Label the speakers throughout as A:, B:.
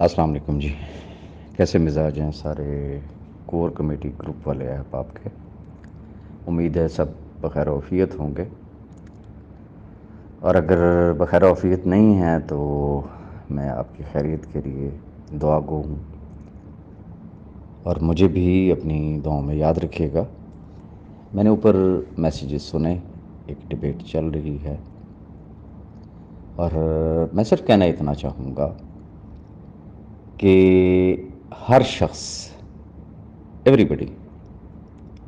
A: السلام علیکم جی. کیسے مزاج ہیں سارے کور کمیٹی گروپ والے احباب کے؟ امید ہے سب بخیر و عافیت ہوں گے، اور اگر بخیر و عافیت نہیں ہیں تو میں آپ کی خیریت کے لیے دعا گو ہوں، اور مجھے بھی اپنی دعاؤں میں یاد رکھیے گا. میں نے اوپر میسیجز سنے، ایک ڈبیٹ چل رہی ہے، اور میں صرف کہنا اتنا چاہوں گا کہ ہر شخص، ایوری بڈی،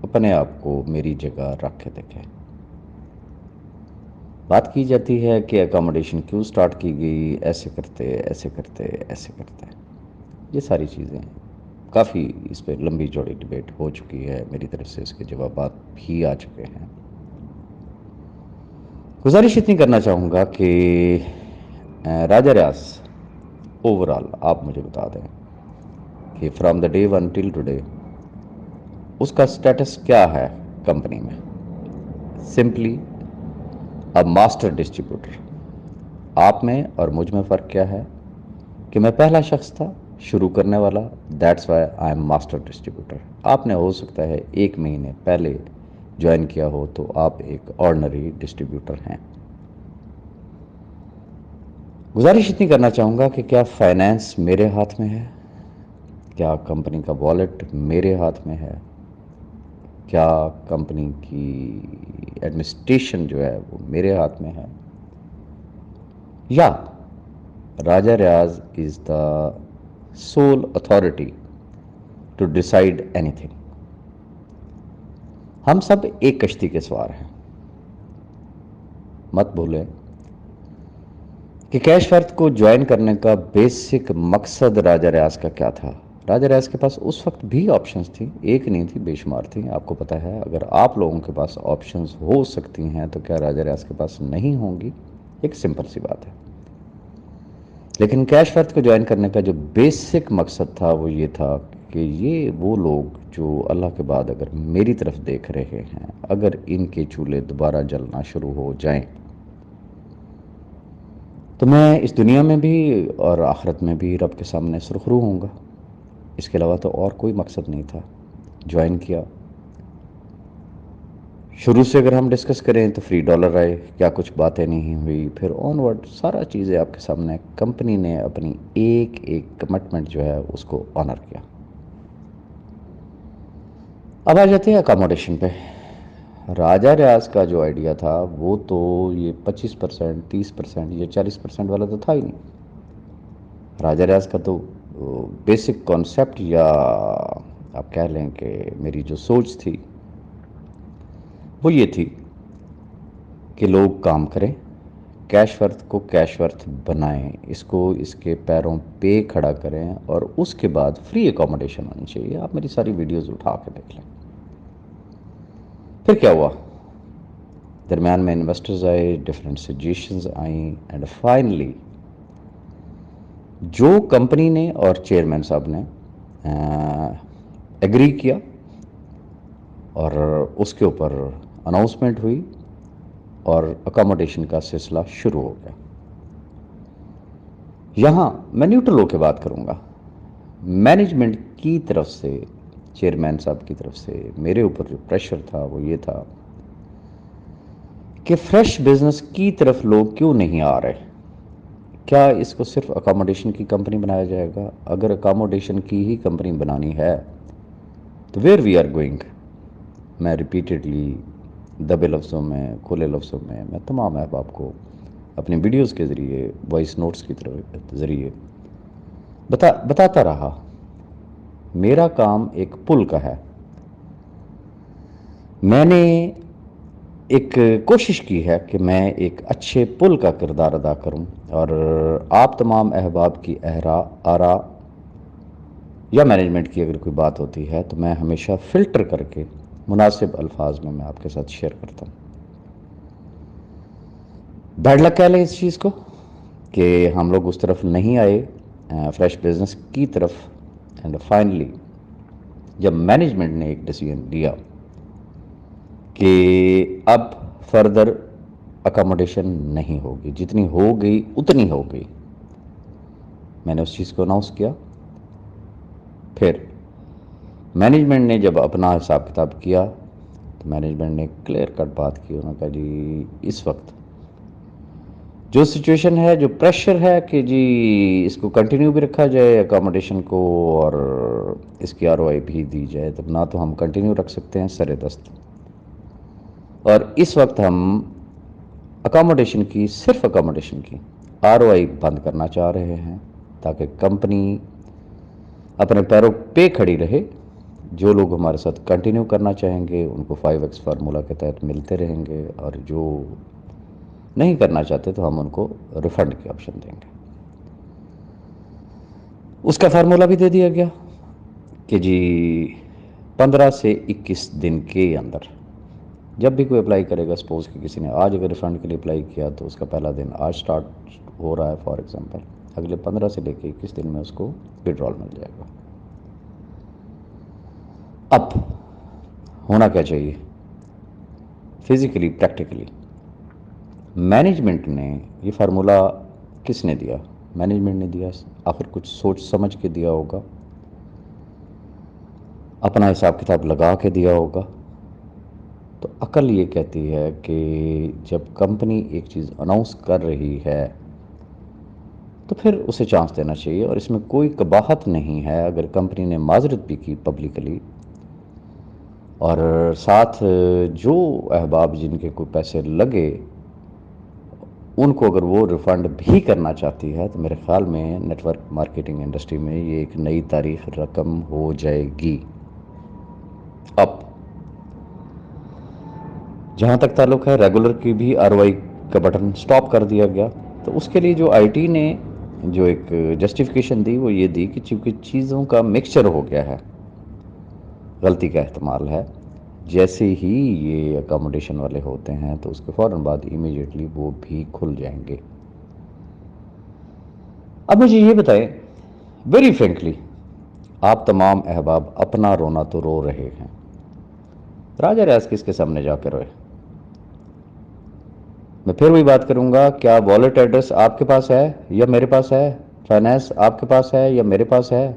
A: اپنے آپ کو میری جگہ رکھ کے دیکھے. بات کی جاتی ہے کہ اکاموڈیشن کیوں سٹارٹ کی گئی، ایسے کرتے ایسے کرتے ایسے کرتے. یہ ساری چیزیں کافی اس پہ لمبی چوڑی ڈبیٹ ہو چکی ہے، میری طرف سے اس کے جوابات بھی آ چکے ہیں. گزارش اتنی کرنا چاہوں گا کہ راجہ ریاض اوورال آپ مجھے بتا دیں کہ from the day one till today اس کا سٹیٹس کیا ہے کمپنی میں. سمپلی اب ماسٹر ڈسٹریبیوٹر. آپ میں اور مجھ میں فرق کیا ہے کہ میں پہلا شخص تھا شروع کرنے والا، that's why I am master distributor. آپ نے ہو سکتا ہے 1 مہینے پہلے جوائن کیا ہو تو آپ ایک آرڈنری ڈسٹریبیوٹر ہیں. گزارش اتنی کرنا چاہوں گا کہ کیا فائنینس میرے ہاتھ میں ہے، کیا کمپنی کا والیٹ میرے ہاتھ میں ہے، کیا کمپنی کی ایڈمنسٹریشن جو ہے وہ میرے ہاتھ میں ہے، یا Raja Riaz is the sole authority to decide اینی تھنگ. ہم سب ایک کشتی کے سوار ہیں. مت بھولیں کہ کیش ورتھ کو جوائن کرنے کا بیسک مقصد راجہ ریاض کا کیا تھا. راجہ ریاض کے پاس اس وقت بھی آپشنز تھیں، ایک نہیں تھی، بے شمار تھیں. آپ کو پتہ ہے اگر آپ لوگوں کے پاس آپشنز ہو سکتی ہیں تو کیا راجہ ریاض کے پاس نہیں ہوں گی؟ ایک سمپل سی بات ہے. لیکن کیش ورتھ کو جوائن کرنے کا جو بیسک مقصد تھا وہ یہ تھا کہ یہ وہ لوگ جو اللہ کے بعد اگر میری طرف دیکھ رہے ہیں، اگر ان کے چولہے دوبارہ جلنا شروع ہو جائیں تو میں اس دنیا میں بھی اور آخرت میں بھی رب کے سامنے سرخرو ہوں گا. اس کے علاوہ تو اور کوئی مقصد نہیں تھا. جوائن کیا. شروع سے اگر ہم ڈسکس کریں تو فری ڈالر آئے، کیا کچھ باتیں نہیں ہوئی، پھر آن ورڈ سارا چیزیں آپ کے سامنے. کمپنی نے اپنی ایک کمٹمنٹ جو ہے اس کو آنر کیا. اب آ جاتے ہیں اکاموڈیشن پہ. راجہ ریاض کا جو آئیڈیا تھا وہ تو یہ 25%، 30% یا 40% والا تو تھا ہی نہیں. راجہ ریاض کا تو بیسک کانسیپٹ، یا آپ کہہ لیں کہ میری جو سوچ تھی وہ یہ تھی کہ لوگ کام کریں، کیش ورتھ کو کیش ورتھ بنائیں، اس کو اس کے پیروں پہ کھڑا کریں، اور اس کے بعد فری اکاموڈیشن ہونی چاہیے. آپ میری ساری ویڈیوز اٹھا کے دیکھ لیں. پھر کیا ہوا؟ درمیان میں انویسٹرز آئے، ڈفرینٹ سجیشنز آئیں، اینڈ فائنلی جو کمپنی نے اور چیئرمین صاحب نے ایگری کیا اور اس کے اوپر اناؤنسمنٹ ہوئی اور اکاموڈیشن کا سلسلہ شروع ہو گیا. یہاں میں نیوٹرل ہو کے بات کروں گا. مینجمنٹ کی طرف سے، چیئرمین صاحب کی طرف سے میرے اوپر جو پریشر تھا وہ یہ تھا کہ فریش بزنس کی طرف لوگ کیوں نہیں آ رہے. کیا اس کو صرف اکاموڈیشن کی کمپنی بنایا جائے گا؟ اگر اکاموڈیشن کی ہی کمپنی بنانی ہے تو ویئر وی آر گوئنگ. میں ریپیٹڈلی دبے لفظوں میں، کھلے لفظوں میں تمام احباب کو اپنی ویڈیوز کے ذریعے، وائس نوٹس کے ذریعے بتاتا رہا. میرا کام ایک پل کا ہے. میں نے ایک کوشش کی ہے کہ میں ایک اچھے پل کا کردار ادا کروں، اور آپ تمام احباب کی آراء یا مینجمنٹ کی اگر کوئی بات ہوتی ہے تو میں ہمیشہ فلٹر کر کے مناسب الفاظ میں آپ کے ساتھ شیئر کرتا ہوں. بیڈ لک کہہ لیں اس چیز کو کہ ہم لوگ اس طرف نہیں آئے، فریش بزنس کی طرف. اینڈ فائنلی جب مینجمنٹ نے ایک ڈیسیژن لیا کہ اب فردر اکاموڈیشن نہیں ہوگی، جتنی ہو گئی اتنی ہو گئی، میں نے اس چیز کو اناؤنس کیا. پھر مینجمنٹ نے جب اپنا حساب کتاب کیا تو مینجمنٹ نے کلیئر کٹ بات کی. انہوں نے کہا جی اس وقت جو سچویشن ہے، جو پریشر ہے کہ جی اس کو کنٹینیو بھی رکھا جائے اکاموڈیشن کو اور اس کی ROI بھی دی جائے، تب نہ تو ہم کنٹینیو رکھ سکتے ہیں سر دست. اور اس وقت ہم اکاموڈیشن کی، صرف اکاموڈیشن کی ROI بند کرنا چاہ رہے ہیں تاکہ کمپنی اپنے پیروں پہ کھڑی رہے. جو لوگ ہمارے ساتھ کنٹینیو کرنا چاہیں گے ان کو 5x فارمولہ کے تحت ملتے رہیں گے، اور جو نہیں کرنا چاہتے تو ہم ان کو ریفنڈ کے آپشن دیں گے. اس کا فارمولہ بھی دے دیا گیا کہ جی 15 سے 21 دن کے اندر جب بھی کوئی اپلائی کرے گا، سپوز کہ کسی نے آج اگر ریفنڈ کے لیے اپلائی کیا تو اس کا پہلا دن آج سٹارٹ ہو رہا ہے فار ایگزامپل، اگلے 15 سے لے کے 21 دن میں اس کو وڈرال مل جائے گا. اب ہونا کیا چاہیے فزیکلی پریکٹیکلی؟ مینجمنٹ نے یہ فارمولہ کس نے دیا؟ مینجمنٹ نے دیا. آخر کچھ سوچ سمجھ کے دیا ہوگا، اپنا حساب کتاب لگا کے دیا ہوگا. تو عقل یہ کہتی ہے کہ جب کمپنی ایک چیز اناؤنس کر رہی ہے تو پھر اسے چانس دینا چاہیے. اور اس میں کوئی قباحت نہیں ہے اگر کمپنی نے معذرت بھی کی پبلکلی، اور ساتھ جو احباب جن کے کوئی پیسے لگے ان کو اگر وہ ریفنڈ بھی کرنا چاہتی ہے تو میرے خیال میں نیٹ ورک مارکیٹنگ انڈسٹری میں یہ ایک نئی تاریخ رقم ہو جائے گی. اب جہاں تک تعلق ہے ریگولر کی بھی ROI کا بٹن سٹاپ کر دیا گیا. تو اس کے لیے جو IT نے جو ایک جسٹیفیکیشن دی وہ یہ دی کہ چونکہ چیزوں کا مکسچر ہو گیا ہے، غلطی کا احتمال ہے، جیسے ہی یہ اکاموڈیشن والے ہوتے ہیں تو اس کے فوراً بعد امیڈیٹلی وہ بھی کھل جائیں گے. اب مجھے یہ بتائیں ویری فرینکلی، آپ تمام احباب اپنا رونا تو رو رہے ہیں، راجہ ریاض کس کے سامنے جا کے روئے؟ میں پھر وہی بات کروں گا، کیا والیٹ ایڈریس آپ کے پاس ہے یا میرے پاس ہے؟ فائنینس آپ کے پاس ہے یا میرے پاس ہے؟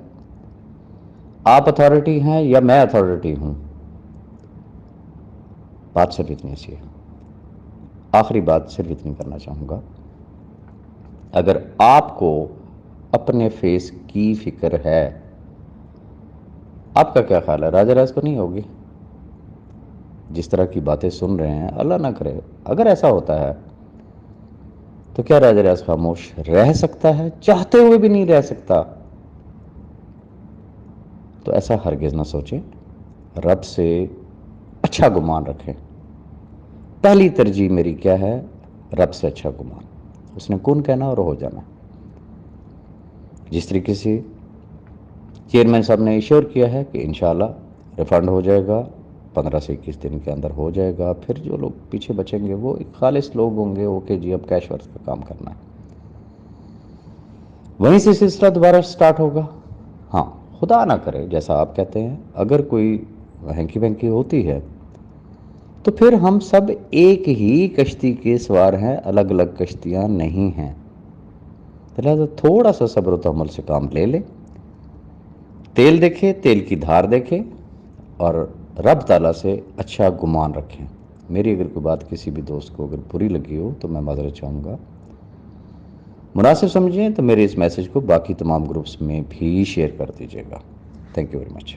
A: آپ اتھارٹی ہیں یا میں اتھارٹی ہوں؟ بات صرف اتنی سی ہے. آخری بات صرف اتنی کرنا چاہوں گا، اگر آپ کو اپنے فیس کی فکر ہے، آپ کا کیا خیال ہے راجہ ریاض کو نہیں ہوگی؟ جس طرح کی باتیں سن رہے ہیں، اللہ نہ کرے اگر ایسا ہوتا ہے تو کیا راجہ ریاض خاموش رہ سکتا ہے؟ چاہتے ہوئے بھی نہیں رہ سکتا. تو ایسا ہرگز نہ سوچیں، رب سے اچھا گمان رکھیں. پہلی ترجیح میری کیا ہے؟ رب سے اچھا گمان. اس نے کن کہنا اور ہو جانا. جس طریقے سے چیئرمین صاحب نے ایشور کیا ہے کہ انشاءاللہ ریفنڈ ہو جائے گا، 15 سے 21 دن کے اندر ہو جائے گا. پھر جو لوگ پیچھے بچیں گے وہ ایک خالص لوگ ہوں گے، اوکے جی اب کیش ورک کا کام کرنا ہے، وہیں سے سلسلہ دوبارہ سٹارٹ ہوگا. ہاں خدا نہ کرے جیسا آپ کہتے ہیں اگر کوئی ہینکی وینکی ہوتی ہے تو پھر ہم سب ایک ہی کشتی کے سوار ہیں، الگ الگ کشتیاں نہیں ہیں. لہٰذا تھوڑا سا صبر و تحمل سے کام لے لیں، تیل دیکھیں، تیل کی دھار دیکھیں، اور رب تعالیٰ سے اچھا گمان رکھیں. میری اگر کوئی بات کسی بھی دوست کو اگر بری لگی ہو تو میں معذرت چاہوں گا. مناسب سمجھیں تو میرے اس میسج کو باقی تمام گروپس میں بھی شیئر کر دیجیے گا. Thank you very much.